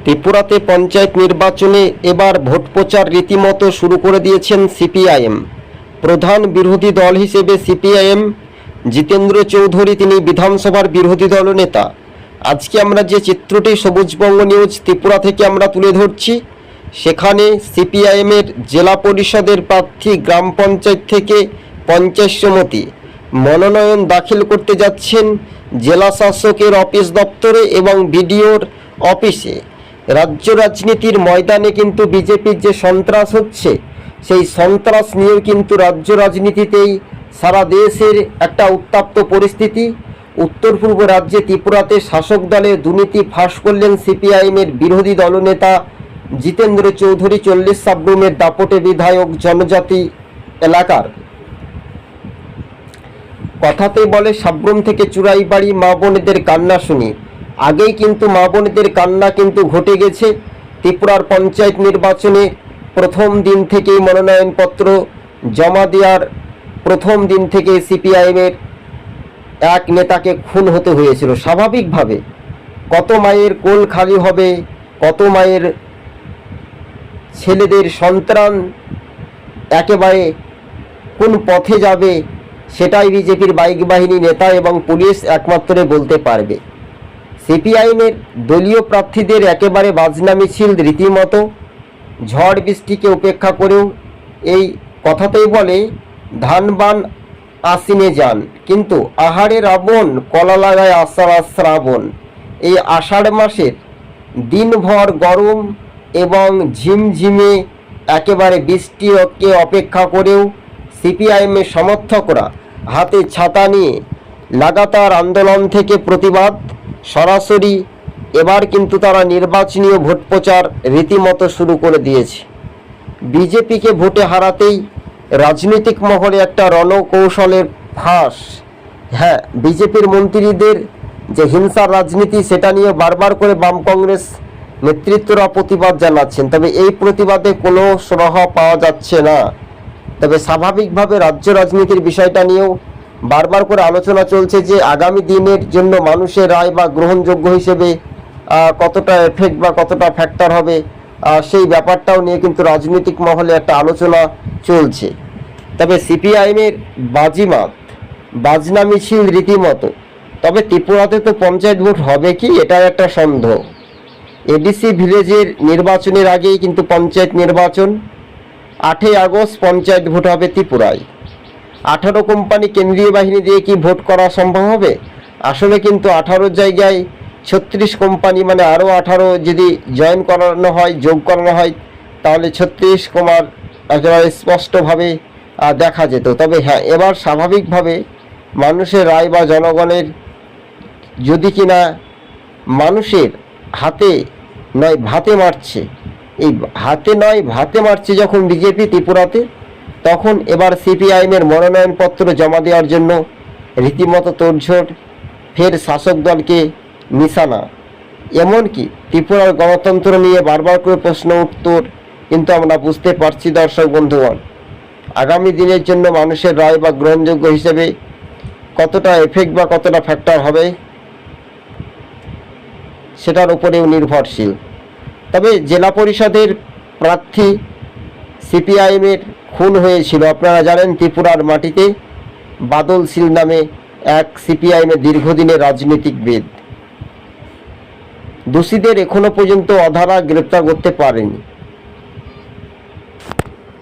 ত্রিপুরাতে পঞ্চায়েত নির্বাচনে এবার ভোট প্রচার রীতিমতো শুরু করে দিয়েছেন সিপিআইএম। প্রধান বিরোধী দল হিসেবে সিপিআইএম জিতেন্দ্র চৌধুরী, তিনি বিধানসভার বিরোধী দলনেতা। আজকে আমরা যে চিত্রটি সবুজবঙ্গ নিউজ ত্রিপুরা থেকে আমরা তুলে ধরছি, সেখানে সিপিআইএমের জেলা পরিষদের প্রার্থী গ্রাম পঞ্চায়েত থেকে পঞ্চায়েত সমিতি মনোনয়ন দাখিল করতে যাচ্ছেন জেলা শাসকের অফিস দপ্তরে এবং বিডিওর অফিসে। রাজ্য রাজনীতির ময়দানে কিন্তু বিজেপির যে সন্ত্রাস হচ্ছে, সেই সন্ত্রাস নিয়েও কিন্তু রাজ্য রাজনীতিতেই সারা দেশের একটা উত্তপ্ত পরিস্থিতি। উত্তর পূর্ব রাজ্যে ত্রিপুরাতে শাসক দলের দুর্নীতি ফাঁস করলেন সিপিআইএমের বিরোধী দলনেতা জিতেন্দ্র চৌধুরী। 40 সাবরুমের দাপটে বিধায়ক, জনজাতি এলাকার। কথাতেই বলে সাবরুম থেকে চুরাই বাড়ি, মা বোনেদের কান্না শুনি। আগেই কিন্তু মা বোনেদের কান্না কিন্তু ঘটে গেছে। ত্রিপুরার পঞ্চায়েত নির্বাচনে প্রথম দিন থেকেই মনোনয়নপত্র জমা দেওয়ার প্রথম দিন থেকে সিপিআইএমের এক নেতাকে খুন হতে হয়েছিল। স্বাভাবিকভাবে কত মায়ের কোল খালি হবে, কত মায়ের ছেলেদের সন্তান একেবারে কোন পথে যাবে, সেটাই বিজেপির বাইক বাহিনী নেতা এবং পুলিশ একমাত্র বলতে পারবে। সিপিআইএমের দলীয় প্রার্থীদের একেবারে বাজনা মিছিল রীতিমতো। ঝড় বৃষ্টিকে উপেক্ষা করেও এই কথাতেই বলে ধান বান আশ্বিনে যান, কিন্তু আহারে রাবণ কলা লাগায় আষাঢ় শ্রাবণ। এই আষাঢ় মাসের দিনভর গরম এবং ঝিমঝিমে একেবারে বৃষ্টিকে অপেক্ষা করেও সিপিআইএমের সমর্থকরা হাতে ছাতা নিয়ে লাগাতার আন্দোলন থেকে প্রতিবাদ সরাসরি এবার কিন্তু তারা নির্বাচনীয় ভোট প্রচার রীতিমতো শুরু করে দিয়েছে। বিজেপিকে ভোটে হারাতেই রাজনৈতিক মহলে একটা রণকৌশলের ফাঁস। হ্যাঁ, বিজেপির মন্ত্রীদের যে হিংসার রাজনীতি, সেটা নিয়ে বারবার করে বাম কংগ্রেস নেতৃত্বরা প্রতিবাদ জানাচ্ছেন, তবে এই প্রতিবাদে কোনো সুরাহ পাওয়া যাচ্ছে না। তবে স্বাভাবিকভাবে রাজ্য রাজনীতির বিষয়টা নিয়েও বারবার করে আলোচনা চলছে যে আগামী দিনের জন্য মানুষের রায় বা গ্রহণযোগ্য হিসেবে কতটা এফেক্ট বা কতটা ফ্যাক্টর হবে, সেই ব্যাপারটাও নিয়ে কিন্তু রাজনৈতিক মহলে একটা আলোচনা চলছে। তবে সিপিআইএমের বাজিমাত, বাজনা মিছিল রীতিমতো। তবে ত্রিপুরাতে তো পঞ্চায়েত ভোট হবে কি, এটা একটা সন্দেহ। এডিসি ভিলেজের নির্বাচনের আগেই কিন্তু পঞ্চায়েত নির্বাচন। 8ই আগস্ট পঞ্চায়েত ভোট হবে ত্রিপুরায়। 18 কোম্পানি কেন্দ্রীয় বাহিনী দিয়ে কি ভোট করা সম্ভব হবে? আসলে কিন্তু 18 জায়গায় 36 কোম্পানি, মানে আরও 18 যদি জয়েন করানো হয়, যোগ করানো হয়, তাহলে 36 কুমার একেবারে স্পষ্টভাবে দেখা যেত। তবে হ্যাঁ, এবার স্বাভাবিকভাবে মানুষের রায় বা জনগণের যদি কিনা মানুষের হাতে নয় ভাতে মারছে, এই হাতে নয় ভাতে মারছে যখন বিজেপি ত্রিপুরাতে, তখন এবার সিপিআইএমের মনোনয়নপত্র জমা দেওয়ার জন্য রীতিমতো তোড়জোড়। ফের শাসক দলকে নিশানা। এমনকি ত্রিপুরার গণতন্ত্র নিয়ে বারবার করে প্রশ্ন উত্তর কিন্তু আমরা বুঝতে পারছি দর্শক বন্ধুগণ। আগামী দিনের জন্য মানুষের রায় বা গ্রহণযোগ্য হিসেবে কতটা এফেক্ট বা কতটা ফ্যাক্টর হবে, সেটার উপরেও নির্ভরশীল। তবে জেলা পরিষদের প্রার্থী সিপিআইএমের খুন হয়েছিল, আপনারা জানেন, ত্রিপুরার মাটিতে বাদল শীল নামে এক সিপিআইএমের দীর্ঘদিনের রাজনীতিকবিদ। দোষীদের এখনো পর্যন্ত অধারা গ্রেপ্তার করতে পারেনি।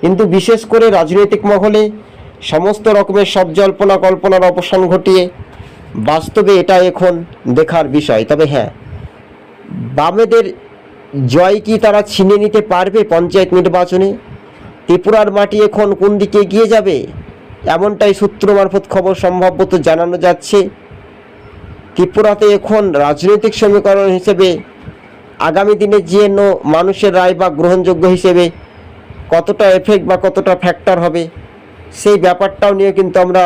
কিন্তু বিশেষ করে রাজনৈতিক মহলে সমস্ত রকমের সব জল্পনা কল্পনার অবসান ঘটিয়ে বাস্তবে এটা এখন দেখার বিষয়। তবে হ্যাঁ, বামেদের জয় কি তারা ছিনিয়ে নিতে পারবে পঞ্চায়েত নির্বাচনে? ত্রিপুরার মাটি এখন কোন দিকে এগিয়ে যাবে, এমনটাই সূত্র মারফত খবর সম্ভবত জানানো যাচ্ছে। ত্রিপুরাতে এখন রাজনৈতিক সমীকরণ হিসেবে আগামী দিনে যে মানুষের রায় বা গ্রহণযোগ্য হিসেবে কতটা এফেক্ট বা কতটা ফ্যাক্টর হবে, সেই ব্যাপারটাও নিয়ে কিন্তু আমরা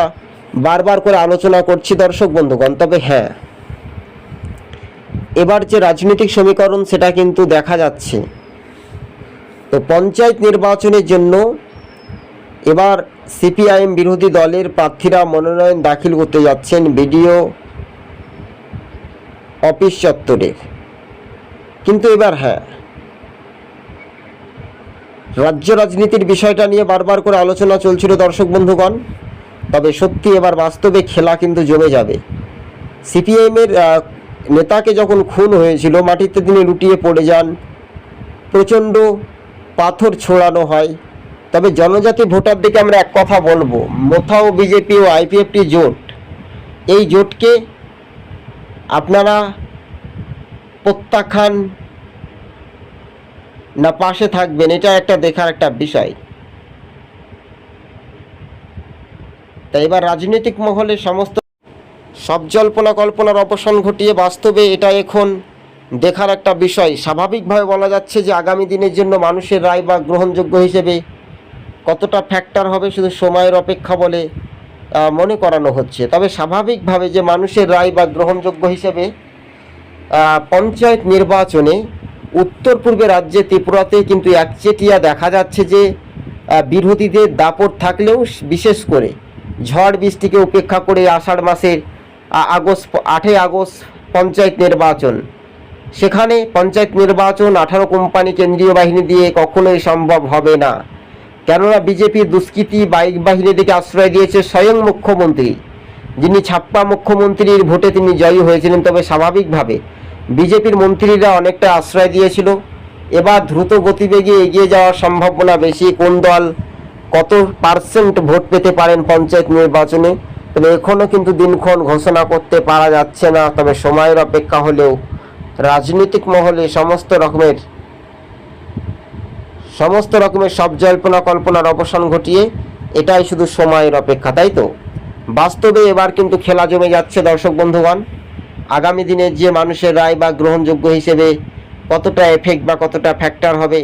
বারবার করে আলোচনা করছি দর্শক বন্ধুগণ। তবে হ্যাঁ, এবার যে রাজনৈতিক সমীকরণ সেটা কিন্তু দেখা যাচ্ছে। তো পঞ্চায়েত নির্বাচনের জন্য এবার সিপিআইএম বিরোধী দলের প্রার্থীরা মনোনয়ন দাখিল করতে যাচ্ছেন বিডিও অফিস চত্বরে। কিন্তু এবার হ্যাঁ, রাজ্য রাজনীতির বিষয়টা নিয়ে বারবার করে আলোচনা চলছিল দর্শক বন্ধুগণ, তবে সত্যি এবার বাস্তবে খেলা কিন্তু জমে যাবে। সিপিআইএমের নেতাকে যখন খুন হয়েছিল, মাটিতে তিনি লুটিয়ে পড়ে যান, প্রচণ্ড পাথর ছোড়ানো হয়। তবে জনজাতি ভোটারদেরকে আমরা এক কথা বলবো, মোথা ও বিজেপি ও আইপিএফটি জোট, এই জোটকে আপনারা প্রত্যাখ্যান না পাশে থাকবেন, এটা একটা দেখার একটা বিষয়। তাই এবার রাজনৈতিক মহলে সমস্ত সব জল্পনা কল্পনার অবসান ঘটিয়ে বাস্তবে এটা এখন দেখার একটা বিষয়। স্বাভাবিকভাবে বলা যাচ্ছে যে আগামী দিনের জন্য মানুষের রায় বা গ্রহণযোগ্য হিসেবে কতটা ফ্যাক্টর হবে শুধু সময়ের অপেক্ষা বলে মনে করানো হচ্ছে। তবে স্বাভাবিকভাবে যে মানুষের রায় বা গ্রহণযোগ্য হিসেবে পঞ্চায়েত নির্বাচনে উত্তর পূর্বে রাজ্যে ত্রিপুরাতে কিন্তু একচেটিয়া দেখা যাচ্ছে যে বিরোধীদের দাপট থাকলেও বিশেষ করে ঝড় বৃষ্টিকে উপেক্ষা করে আষাঢ় মাসের 8 আগস্ট পঞ্চায়েত নির্বাচন, সেখানে পঞ্চায়েত নির্বাচন 18 কোম্পানি কেন্দ্রীয় বাহিনী দিয়ে কখনোই সম্ভব হবে না। কেননা বিজেপির দুষ্কৃতী বাইক বাহিনীটিকে আশ্রয় দিয়েছে স্বয়ং মুখ্যমন্ত্রী, যিনি ছাপ্পা মুখ্যমন্ত্রীর ভোটে তিনি জয়ী হয়েছিলেন। তবে স্বাভাবিকভাবে বিজেপির মন্ত্রীরা অনেকটা আশ্রয় দিয়েছিল। এবার দ্রুত গতিবেগে এগিয়ে যাওয়ার সম্ভাবনা বেশি। কোন দল কত পার্সেন্ট ভোট পেতে পারেন পঞ্চায়েত নির্বাচনে, তবে এখনও কিন্তু দিনক্ষণ ঘোষণা করতে পারা যাচ্ছে না। তবে সময়ের অপেক্ষা হলেও রাজনৈতিক মহলে সমস্ত রকমের সব জল্পনা কল্পনার অবসান ঘটিয়ে এটাই শুধু সময়ের অপেক্ষা, তাই তো? বাস্তবে এবার কিন্তু খেলা জমে যাচ্ছে দর্শক বন্ধুগণ। আগামী দিনে যে মানুষের রায় বা গ্রহণযোগ্য হিসেবে কতটা এফেক্ট বা কতটা ফ্যাক্টর হবে,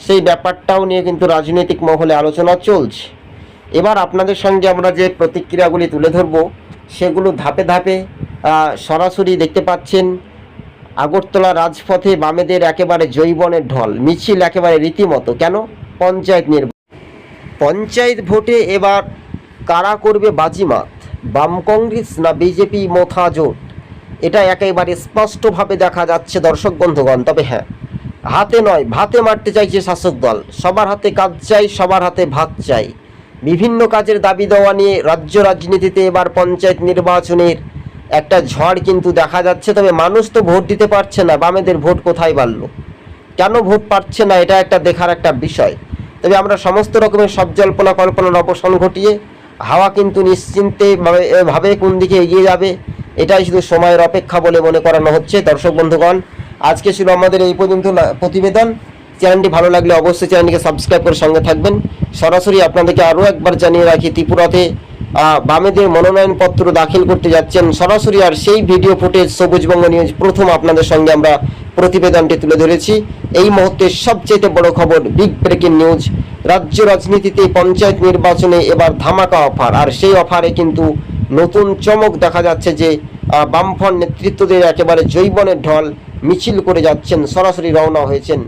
সেই ব্যাপারটাও নিয়ে কিন্তু রাজনৈতিক মহলে আলোচনা চলছে। এবার আপনাদের সঙ্গে আমরা যে প্রতিক্রিয়াগুলি তুলে ধরব, সেগুলো ধাপে ধাপে সরাসরি দেখতে পাচ্ছেন। আগরতলা রাজপথে বামেদের একেবারে জৈবনের ঢল, মিছিল একেবারে রীতিমতো। কেন? পঞ্চায়েত ভোটে এবার কারা করবে বাজিমাত, বাম কংগ্রেস না বিজেপি মোথা জোট, এটা একেবারে স্পষ্টভাবে দেখা যাচ্ছে দর্শক বন্ধুগণ। তবে হ্যাঁ, হাতে নয় ভাতে মারতে চাইছে শাসক দল। সবার হাতে কাজ চাই, সবার হাতে ভাত চাই। বিভিন্ন কাজের দাবি দেওয়া নিয়ে রাজ্য রাজনীতিতে এবার পঞ্চায়েত নির্বাচনের একটা ঝড় কিন্তু দেখা যাচ্ছে। তবে মানুষ তো ভোট দিতে পারছে না, বামেদের ভোট কোথায় বাড়ল, কেন ভোট পাচ্ছে না, এটা একটা দেখার একটা বিষয়। তবে আমরা সমস্ত রকমের সব জল্পনা কল্পনার অবসান ঘটিয়ে হাওয়া কিন্তু নিশ্চিন্তে ভাবে কোন দিকে এগিয়ে যাবে, এটাই শুধু সময়ের অপেক্ষা বলে মনে করানো হচ্ছে। দর্শক বন্ধুগণ, আজকে ছিল আমাদের এই পর্যন্ত প্রতিবেদন। চ্যানেলটি ভালো লাগলে অবশ্যই চ্যানেলটিকে সাবস্ক্রাইব করে সঙ্গে থাকবেন। সরাসরি আপনাদেরকে আরও একবার জানিয়ে রাখি, ত্রিপুরাতে বামেদের মনোনয়নপত্র দাখিল করতে যাচ্ছেন সরাসরি। আর সেই ভিডিও ফুটেজ সবুজবঙ্গ নিউজ প্রথম আপনাদের সঙ্গে আমরা প্রতিবেদনটি তুলে ধরেছি। এই মুহূর্তের সবচেয়ে বড় খবর, বিগ ব্রেকিং নিউজ, রাজ্য রাজনীতিতে পঞ্চায়েত নির্বাচনে এবার ধামাকা অফার। আর সেই অফারে কিন্তু নতুন চমক দেখা যাচ্ছে যে বামফ্রন্ট নেতৃত্বদের একেবারে জৈবনের ঢল মিছিল করে যাচ্ছেন, সরাসরি রওনা হয়েছেন